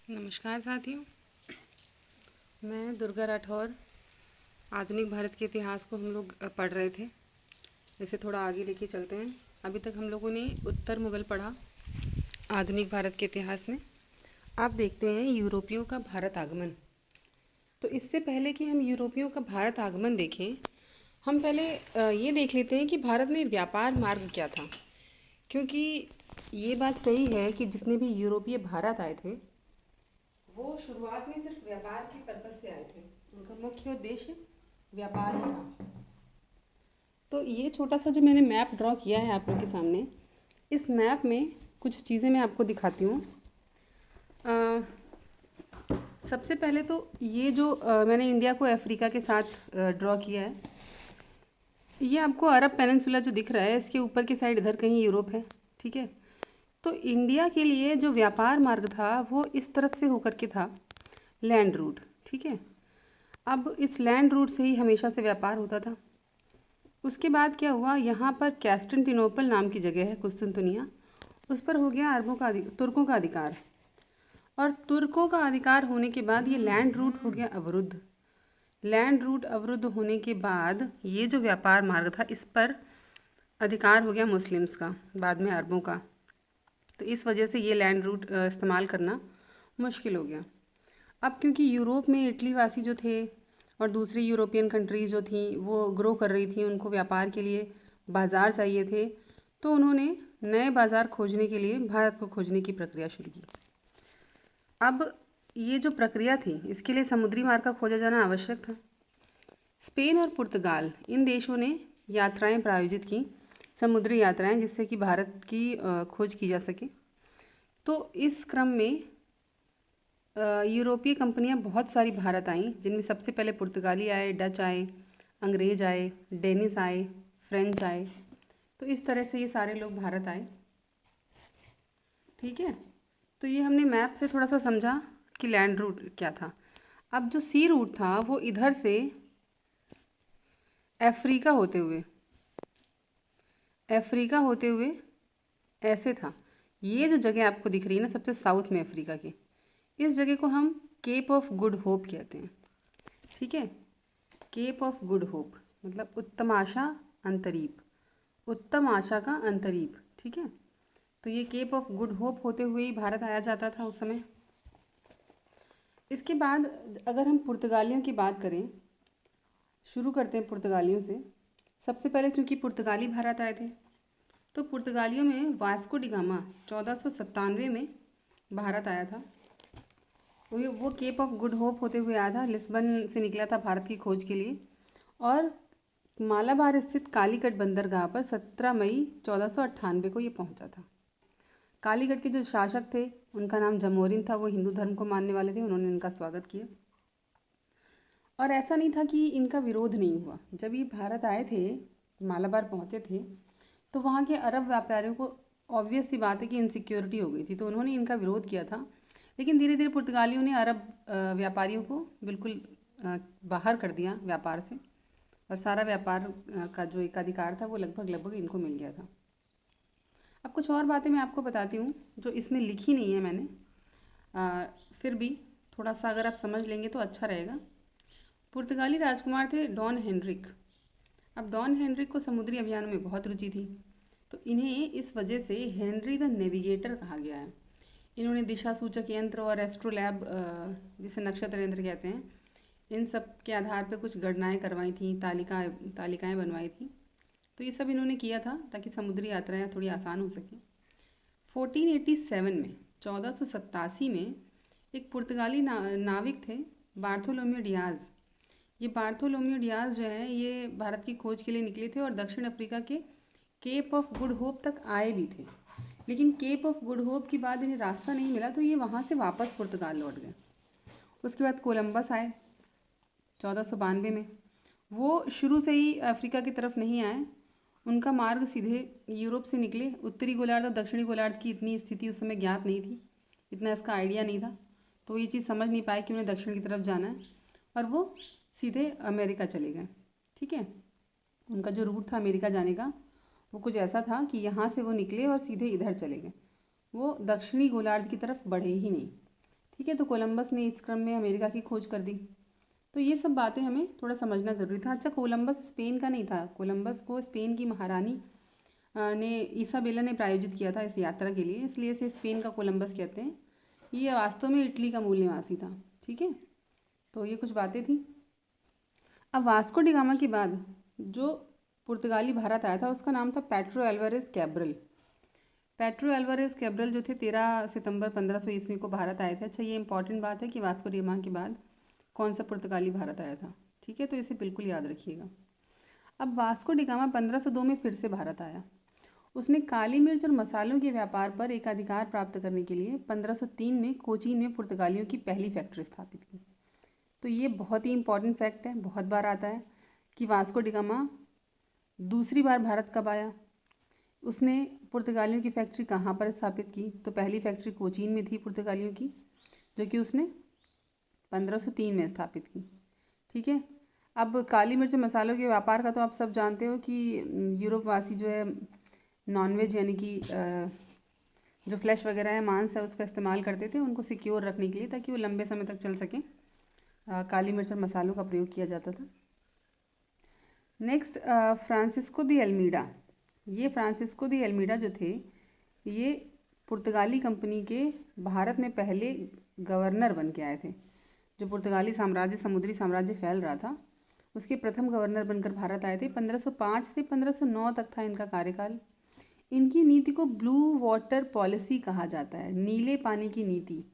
नमस्कार साथियों, मैं दुर्गा राठौर। आधुनिक भारत के इतिहास को हम लोग पढ़ रहे थे। इसे थोड़ा आगे लेके चलते हैं। अभी तक हम लोगों ने उत्तर मुगल पढ़ा आधुनिक भारत के इतिहास में। आप देखते हैं यूरोपियों का भारत आगमन। तो इससे पहले कि हम यूरोपियों का भारत आगमन देखें, हम पहले ये देख लेते हैं कि भारत में व्यापार मार्ग क्या था। क्योंकि ये बात सही है कि जितने भी यूरोपीय भारत आए थे वो शुरुआत में सिर्फ व्यापार के पर्पज से आए थे। उनका मुख्य उद्देश्य व्यापार ही था। तो ये छोटा सा जो मैंने मैप ड्रॉ किया है आप लोग के सामने, इस मैप में कुछ चीज़ें मैं आपको दिखाती हूँ। सबसे पहले तो ये जो मैंने इंडिया को अफ्रीका के साथ ड्रॉ किया है, ये आपको अरब पेनिनसुला जो दिख रहा है, इसके ऊपर की साइड इधर कहीं यूरोप है। ठीक है, तो इंडिया के लिए जो व्यापार मार्ग था वो इस तरफ से होकर के था, लैंड रूट। ठीक है, अब इस लैंड रूट से ही हमेशा से व्यापार होता था। उसके बाद क्या हुआ, यहाँ पर कैस्टनटिनोपल नाम की जगह है, कुस्तुनतुनिया, उस पर हो गया अरबों का तुर्कों का अधिकार। और तुर्कों का अधिकार होने के बाद ये लैंड रूट हो गया अवरुद्ध। लैंड रूट अवरुद्ध होने के बाद ये जो व्यापार मार्ग था, इस पर अधिकार हो गया मुस्लिम्स का, बाद में अरबों का। तो इस वजह से ये लैंड रूट इस्तेमाल करना मुश्किल हो गया। अब क्योंकि यूरोप में इटली वासी जो थे और दूसरी यूरोपियन कंट्रीज़ जो थी वो ग्रो कर रही थी, उनको व्यापार के लिए बाज़ार चाहिए थे, तो उन्होंने नए बाज़ार खोजने के लिए भारत को खोजने की प्रक्रिया शुरू की। अब ये जो प्रक्रिया थी, इसके लिए समुद्री मार्ग का खोजा जाना आवश्यक था। स्पेन और पुर्तगाल, इन देशों ने यात्राएं प्रायोजित की, समुद्री यात्राएं, जिससे कि भारत की खोज की जा सके। तो इस क्रम में यूरोपीय कंपनियां बहुत सारी भारत आईं, जिनमें सबसे पहले पुर्तगाली आए, डच आए, अंग्रेज आए, डेनिस आए, फ्रेंच आए। तो इस तरह से ये सारे लोग भारत आए। ठीक है, तो ये हमने मैप से थोड़ा सा समझा कि लैंड रूट क्या था। अब जो सी रूट था वो इधर से अफ्रीका होते हुए ऐसे था। ये जो जगह आपको दिख रही है ना, सबसे साउथ में अफ्रीका के, इस जगह को हम केप ऑफ गुड होप कहते हैं। ठीक है, केप ऑफ गुड होप मतलब उत्तम आशा अंतरीप, उत्तम आशा का अंतरीप। ठीक है, तो ये केप ऑफ गुड होप होते हुए ही भारत आया जाता था उस समय। इसके बाद अगर हम पुर्तगालियों की बात करें, शुरू करते हैं पुर्तगालियों से। सबसे पहले क्योंकि पुर्तगाली भारत आए थे, तो पुर्तगालियों में वास्को डी गामा 1497 में भारत आया था। वो केप ऑफ गुड होप होते हुए आया था, लिस्बन से निकला था भारत की खोज के लिए, और मालाबार स्थित कालीकट बंदरगाह पर 17 मई 1498 को ये पहुंचा था। कालीकट के जो शासक थे उनका नाम जमोरिन था, वो हिंदू धर्म को मानने वाले थे, उन्होंने इनका स्वागत किया। और ऐसा नहीं था कि इनका विरोध नहीं हुआ। जब ये भारत आए थे, मालाबार पहुंचे थे, तो वहाँ के अरब व्यापारियों को ऑब्वियस सी बात है कि इनसिक्योरिटी हो गई थी, तो उन्होंने इनका विरोध किया था। लेकिन धीरे धीरे पुर्तगालियों ने अरब व्यापारियों को बिल्कुल बाहर कर दिया व्यापार से, और सारा व्यापार का जो एक अधिकार था वो लगभग लगभग इनको मिल गया था। अब कुछ और बातें मैं आपको बताती हूँ जो इसमें लिखी नहीं है मैंने, फिर भी थोड़ा सा अगर आप समझ लेंगे तो अच्छा रहेगा। पुर्तगाली राजकुमार थे डॉन हेनरिक। अब डॉन हेनरिक को समुद्री अभियानों में बहुत रुचि थी, तो इन्हें इस वजह से हेनरी द नेविगेटर कहा गया है। इन्होंने दिशा सूचक यंत्र और एस्ट्रोलैब, जिसे नक्षत्र यंत्र कहते हैं, इन सब के आधार पर कुछ गणनाएं करवाई थी, तालिकाएं बनवाई थी। तो ये सब इन्होंने किया था ताकि समुद्री यात्राएं थोड़ी आसान हो सकें। 1487 में 1487 में एक पुर्तगाली नाविक थे, बार्थोलोम्यू डियाज। ये बार्थोलोम्यू डियाज जो है, ये भारत की खोज के लिए निकले थे और दक्षिण अफ्रीका के केप ऑफ गुड होप तक आए भी थे। लेकिन केप ऑफ गुड होप के बाद इन्हें रास्ता नहीं मिला, तो ये वहाँ से वापस पुर्तगाल लौट गए। उसके बाद कोलंबस आए 1492 में। वो शुरू से ही अफ्रीका की तरफ नहीं आए, उनका मार्ग सीधे यूरोप से निकले। उत्तरी गोलार्ध और दक्षिणी गोलार्ध की इतनी स्थिति उस समय ज्ञात नहीं थी, इतना इसका आइडिया नहीं था, तो ये चीज़ समझ नहीं पाए कि उन्हें दक्षिण की तरफ जाना है, और वो सीधे अमेरिका चले गए। ठीक है, उनका जो रूट था अमेरिका जाने का वो कुछ ऐसा था कि यहाँ से वो निकले और सीधे इधर चले गए, वो दक्षिणी गोलार्ध की तरफ बढ़े ही नहीं। ठीक है, तो कोलंबस ने इस क्रम में अमेरिका की खोज कर दी। तो ये सब बातें हमें थोड़ा समझना ज़रूरी था। अच्छा, कोलंबस स्पेन का नहीं था, कोलंबस को स्पेन की महारानी ने इसाबेला ने प्रायोजित किया था इस यात्रा के लिए, इसलिए इसे स्पेन का कोलंबस कहते हैं। ये वास्तव में इटली का मूल निवासी था। ठीक है, तो ये कुछ बातें थी। अब वास्को डी गामा के बाद जो पुर्तगाली भारत आया था उसका नाम था Pedro Alvarez Cabral. Pedro Alvarez Cabral जो थे 13 सितंबर 1500 ईस्वी को भारत आए थे। अच्छा, ये इंपॉर्टेंट बात है कि वास्को डी गामा के बाद कौन सा पुर्तगाली भारत आया था। ठीक है, तो इसे बिल्कुल याद रखिएगा। अब वास्को डी गामा 1502 में फिर से भारत आया। उसने काली मिर्च और मसालों के व्यापार पर एकाधिकार प्राप्त करने के लिए 1503 में कोचीन में पुर्तगालियों की पहली फैक्ट्री स्थापित की। तो ये बहुत ही इंपॉर्टेंट फैक्ट है, बहुत बार आता है कि वास्को डी गामा दूसरी बार भारत कब आया। उसने पुर्तगालियों की फैक्ट्री कहाँ पर स्थापित की, तो पहली फैक्ट्री कोचीन में थी पुर्तगालियों की, जो कि उसने 1503 में स्थापित की। ठीक है, अब काली मिर्च मसालों के व्यापार का तो आप सब जानते हो कि यूरोपवासी जो है नॉनवेज यानी कि जो फ्लैश वगैरह है, मांस है, उसका इस्तेमाल करते थे उनको सिक्योर रखने के लिए, ताकि वो लंबे समय तक चल सकें। काली मिर्च और मसालों का प्रयोग किया जाता था। Next, Francisco de Almeida. ये फ्रांसिस्को दी अल्मीडा जो थे, ये पुर्तगाली कंपनी के भारत में पहले गवर्नर बन के आए थे। जो पुर्तगाली साम्राज्य, समुद्री साम्राज्य फैल रहा था, उसके प्रथम गवर्नर बनकर भारत आए थे। 1505 से 1509 तक था इनका कार्यकाल। इनकी नीति को ब्लू वाटर पॉलिसी कहा जाता है, नीले पानी की नीति।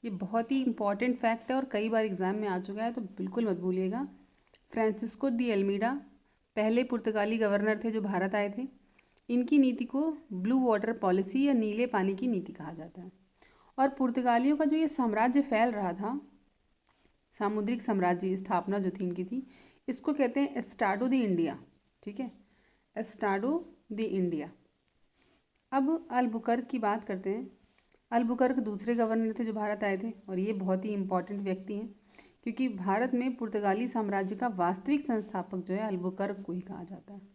ये बहुत ही इंपॉर्टेंट फैक्ट है और कई बार एग्जाम में आ चुका है, तो बिल्कुल मत भूलिएगा। फ्रांसिस्को दी अल्मीडा पहले पुर्तगाली गवर्नर थे जो भारत आए थे। इनकी नीति को ब्लू वाटर पॉलिसी या नीले पानी की नीति कहा जाता है। और पुर्तगालियों का जो ये साम्राज्य फैल रहा था, सामुद्रिक साम्राज्य स्थापना जो थी इनकी थी, इसको कहते हैं एस्टाडो दी इंडिया। ठीक है, एस्टाडो दी इंडिया। अब अल्बुकर्क की बात करते हैं। अल्बुकर्क दूसरे गवर्नर थे जो भारत आए थे, और ये बहुत ही इंपॉर्टेंट व्यक्ति हैं, क्योंकि भारत में पुर्तगाली साम्राज्य का वास्तविक संस्थापक जो है अल्बुकर्क को ही कहा जाता है।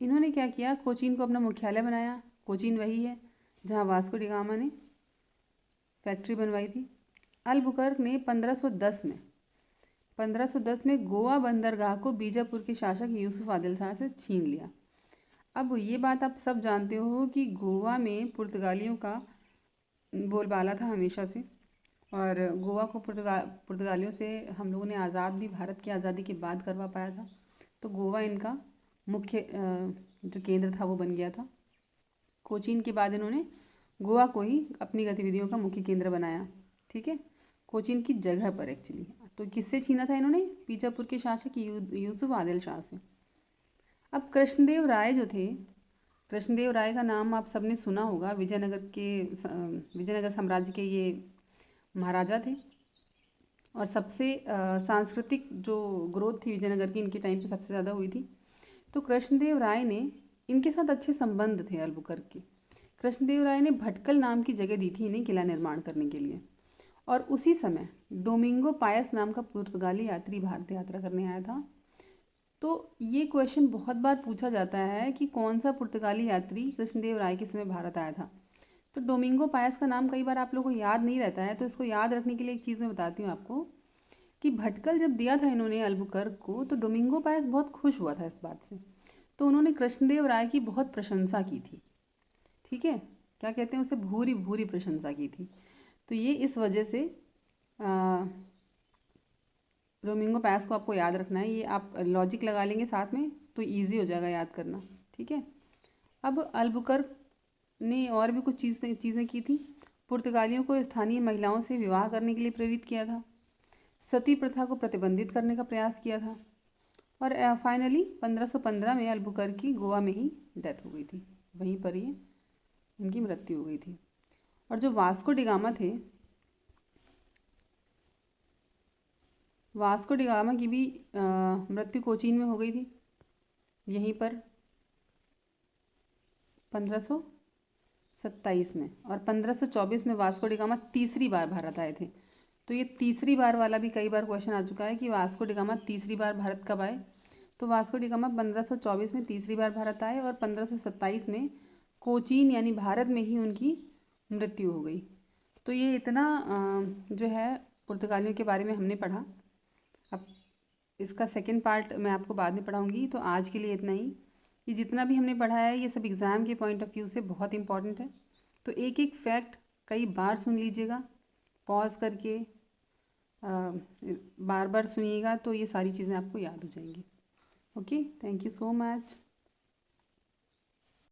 इन्होंने क्या किया, कोचीन को अपना मुख्यालय बनाया। कोचीन वही है जहाँ वास्को डी गामा ने फैक्ट्री बनवाई थी। अल्बुकर्क ने 1510 में गोवा बंदरगाह को बीजापुर के शासक यूसुफ आदिल शाह से छीन लिया। अब ये बात आप सब जानते हो कि गोवा में पुर्तगालियों का बोलबाला था हमेशा से, और गोवा को पुर्तगालियों से हम लोगों ने आज़ाद भी भारत की आज़ादी के बाद करवा पाया था। तो गोवा इनका मुख्य जो केंद्र था वो बन गया था। कोचीन के बाद इन्होंने गोवा को ही अपनी गतिविधियों का मुख्य केंद्र बनाया। ठीक है, कोचीन की जगह पर एक्चुअली। तो किससे छीना था इन्होंने, बीजापुर के शासक यूसुफ आदिल शाह से। अब कृष्णदेव राय जो थे, कृष्णदेव राय का नाम आप सबने सुना होगा। विजयनगर साम्राज्य के ये महाराजा थे, और सबसे सांस्कृतिक जो ग्रोथ थी विजयनगर की इनके टाइम पे सबसे ज़्यादा हुई थी। तो कृष्णदेव राय ने, इनके साथ अच्छे संबंध थे अल्बुकर्क के। कृष्णदेव राय ने भटकल नाम की जगह दी थी इन्हें किला निर्माण करने के लिए, और उसी समय डोमिंगो पायस नाम का पुर्तगाली यात्री भारत यात्रा करने आया था। तो ये क्वेश्चन बहुत बार पूछा जाता है कि कौन सा पुर्तगाली यात्री कृष्णदेव राय के समय भारत आया था। तो डोमिंगो पायस का नाम कई बार आप लोगों को याद नहीं रहता है, तो इसको याद रखने के लिए एक चीज़ मैं बताती हूँ आपको कि भटकल जब दिया था इन्होंने अल्बुकर्क को, तो डोमिंगो पायस बहुत खुश हुआ था इस बात से। तो उन्होंने कृष्णदेव राय की बहुत प्रशंसा की थी। ठीक है, क्या कहते हैं उसे, भूरी भूरी प्रशंसा की थी। तो ये इस वजह से डोमिंगो पायस को आपको याद रखना है। ये आप लॉजिक लगा लेंगे साथ में तो इजी हो जाएगा याद करना। ठीक है, अब अल्बुकर्क ने और भी कुछ चीज़ें की थी। पुर्तगालियों को स्थानीय महिलाओं से विवाह करने के लिए प्रेरित किया था। सती प्रथा को प्रतिबंधित करने का प्रयास किया था। और फाइनली 1515 में अल्बुकर्क की गोवा में ही डेथ हो गई थी, वहीं पर ही इनकी मृत्यु हो गई थी। और जो वास्को डी गामा थे, वास्को डी गामा की भी मृत्यु कोचीन में हो गई थी, यहीं पर 1527 में। और 1524 में वास्को डी गामा तीसरी बार भारत आए थे। तो ये तीसरी बार वाला भी कई बार क्वेश्चन आ चुका है कि वास्को डी गामा तीसरी बार भारत कब आए। तो वास्को डी गामा 1524 में तीसरी बार भारत आए, और 1527 में कोचीन यानी भारत में ही उनकी मृत्यु हो गई। तो ये इतना जो है पुर्तगालियों के बारे में हमने पढ़ा। अब इसका सेकंड पार्ट मैं आपको बाद में पढ़ाऊँगी। तो आज के लिए इतना ही। ये जितना भी हमने पढ़ा है ये सब एग्ज़ाम के पॉइंट ऑफ व्यू से बहुत इंपॉर्टेंट है। तो एक एक फैक्ट कई बार सुन लीजिएगा, पॉज करके बार बार सुनिएगा, तो ये सारी चीज़ें आपको याद हो जाएंगी। Okay, thank you so much.